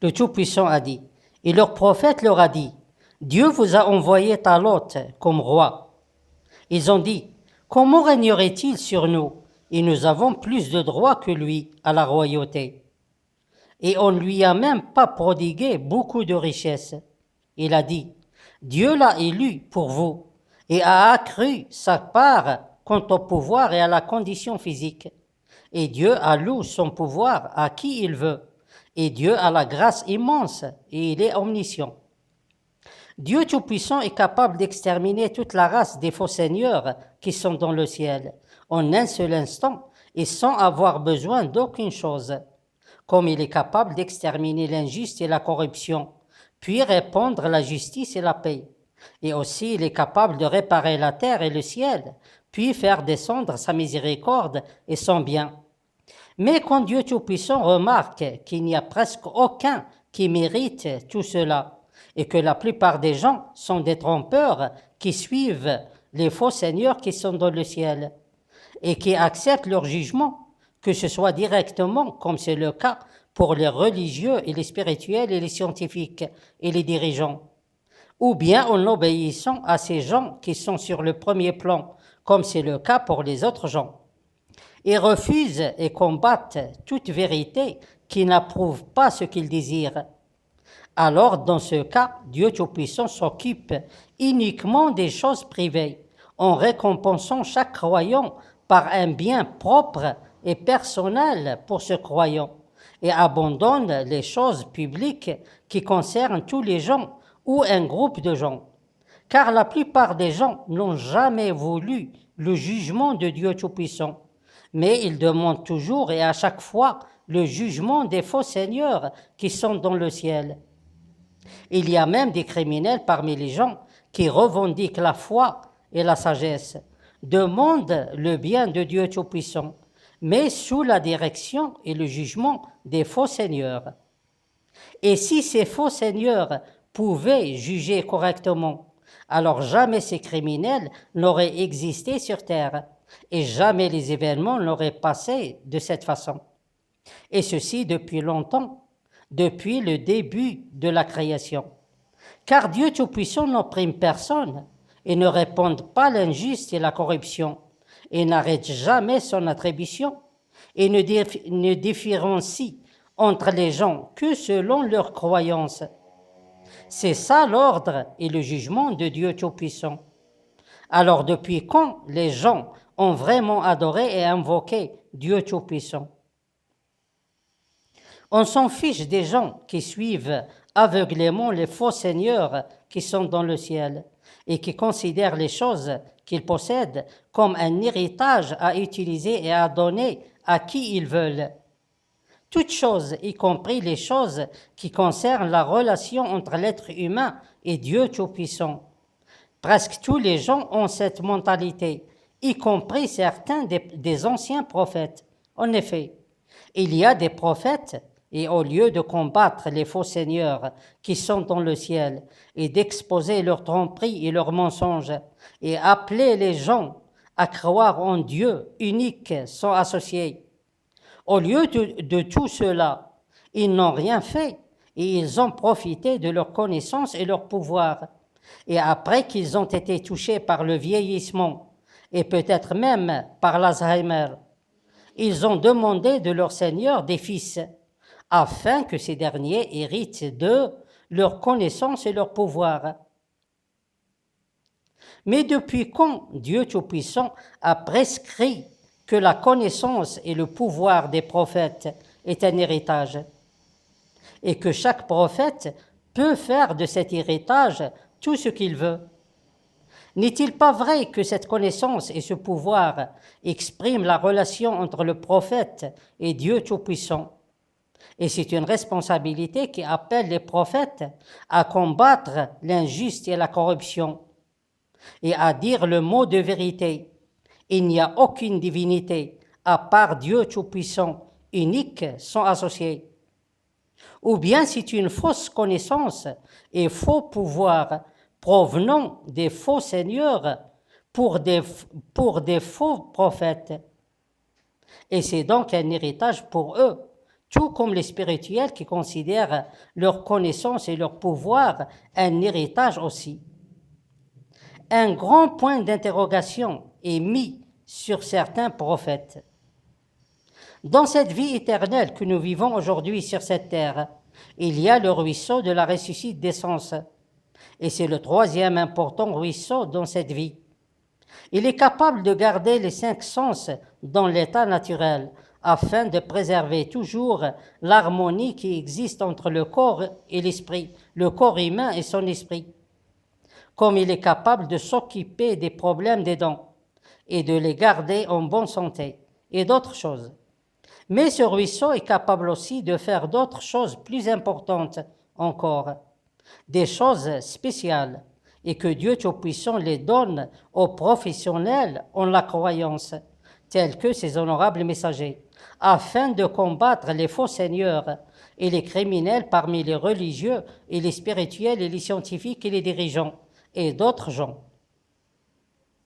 Le Tout-Puissant a dit, et leur prophète leur a dit, Dieu vous a envoyé Talot comme roi. Ils ont dit, comment régnerait-il sur nous? Et nous avons plus de droits que lui à la royauté. Et on ne lui a même pas prodigué beaucoup de richesses. Il a dit, Dieu l'a élu pour vous et a accru sa part quant au pouvoir et à la condition physique. Et Dieu alloue son pouvoir à qui il veut. Et Dieu a la grâce immense et il est omniscient. Dieu Tout-Puissant est capable d'exterminer toute la race des faux seigneurs qui sont dans le ciel en un seul instant et sans avoir besoin d'aucune chose, comme il est capable d'exterminer l'injuste et la corruption, puis répandre la justice et la paix. Et aussi il est capable de réparer la terre et le ciel, puis faire descendre sa miséricorde et son bien. Mais quand Dieu Tout-Puissant remarque qu'il n'y a presque aucun qui mérite tout cela, et que la plupart des gens sont des trompeurs qui suivent les faux seigneurs qui sont dans le ciel, et qui acceptent leur jugement, que ce soit directement, comme c'est le cas pour les religieux et les spirituels et les scientifiques et les dirigeants, ou bien en obéissant à ces gens qui sont sur le premier plan, comme c'est le cas pour les autres gens. Ils refusent et combattent toute vérité qui n'approuve pas ce qu'ils désirent. Alors, dans ce cas, Dieu Tout-Puissant s'occupe uniquement des choses privées, en récompensant chaque croyant par un bien propre et personnel pour ce croyant, et abandonne les choses publiques qui concernent tous les gens ou un groupe de gens. Car la plupart des gens n'ont jamais voulu le jugement de Dieu Tout-Puissant, mais ils demandent toujours et à chaque fois le jugement des faux seigneurs qui sont dans le ciel. Il y a même des criminels parmi les gens qui revendiquent la foi et la sagesse, demandent le bien de Dieu Tout-Puissant, mais sous la direction et le jugement des faux seigneurs. Et si ces faux seigneurs pouvaient juger correctement, alors jamais ces criminels n'auraient existé sur terre et jamais les événements n'auraient passé de cette façon. Et ceci depuis longtemps, depuis le début de la création. Car Dieu Tout-Puissant n'opprime personne et ne répand pas l'injuste et la corruption et n'arrête jamais son attribution et ne différencie entre les gens que selon leurs croyances. C'est ça l'ordre et le jugement de Dieu Tout-Puissant. Alors depuis quand les gens ont vraiment adoré et invoqué Dieu Tout-Puissant? On s'en fiche des gens qui suivent aveuglément les faux seigneurs qui sont dans le ciel et qui considèrent les choses qu'ils possèdent comme un héritage à utiliser et à donner à qui ils veulent. Toutes choses, y compris les choses qui concernent la relation entre l'être humain et Dieu Tout-Puissant. Presque tous les gens ont cette mentalité, y compris certains des anciens prophètes. En effet, il y a des prophètes, et au lieu de combattre les faux seigneurs qui sont dans le ciel et d'exposer leurs tromperies et leurs mensonges et appeler les gens à croire en Dieu unique sans associé, au lieu de tout cela, ils n'ont rien fait et ils ont profité de leur connaissance et leur pouvoir. Et après qu'ils ont été touchés par le vieillissement et peut-être même par l'Alzheimer, ils ont demandé de leur Seigneur des fils, afin que ces derniers héritent d'eux leur connaissance et leur pouvoir. Mais depuis quand Dieu Tout-Puissant a prescrit que la connaissance et le pouvoir des prophètes est un héritage, et que chaque prophète peut faire de cet héritage tout ce qu'il veut? N'est-il pas vrai que cette connaissance et ce pouvoir expriment la relation entre le prophète et Dieu Tout-Puissant? Et c'est une responsabilité qui appelle les prophètes à combattre l'injuste et la corruption et à dire le mot de vérité. Il n'y a aucune divinité à part Dieu Tout-Puissant, unique, sans associé. Ou bien c'est une fausse connaissance et faux pouvoir provenant des faux seigneurs pour des faux prophètes. Et c'est donc un héritage pour eux, tout comme les spirituels qui considèrent leur connaissance et leur pouvoir un héritage aussi. Un grand point d'interrogation est mis sur certains prophètes. Dans cette vie éternelle que nous vivons aujourd'hui sur cette terre, il y a le ruisseau de la ressuscite des sens. Et c'est le troisième important ruisseau dans cette vie. Il est capable de garder les 5 sens dans l'état naturel, afin de préserver toujours l'harmonie qui existe entre le corps et l'esprit, le corps humain et son esprit. Comme il est capable de s'occuper des problèmes des dents et de les garder en bonne santé, et d'autres choses. Mais ce ruisseau est capable aussi de faire d'autres choses plus importantes encore, des choses spéciales, et que Dieu Tout-Puissant les donne aux professionnels en la croyance, tels que ses honorables messagers, afin de combattre les faux seigneurs et les criminels parmi les religieux et les spirituels et les scientifiques et les dirigeants, et d'autres gens.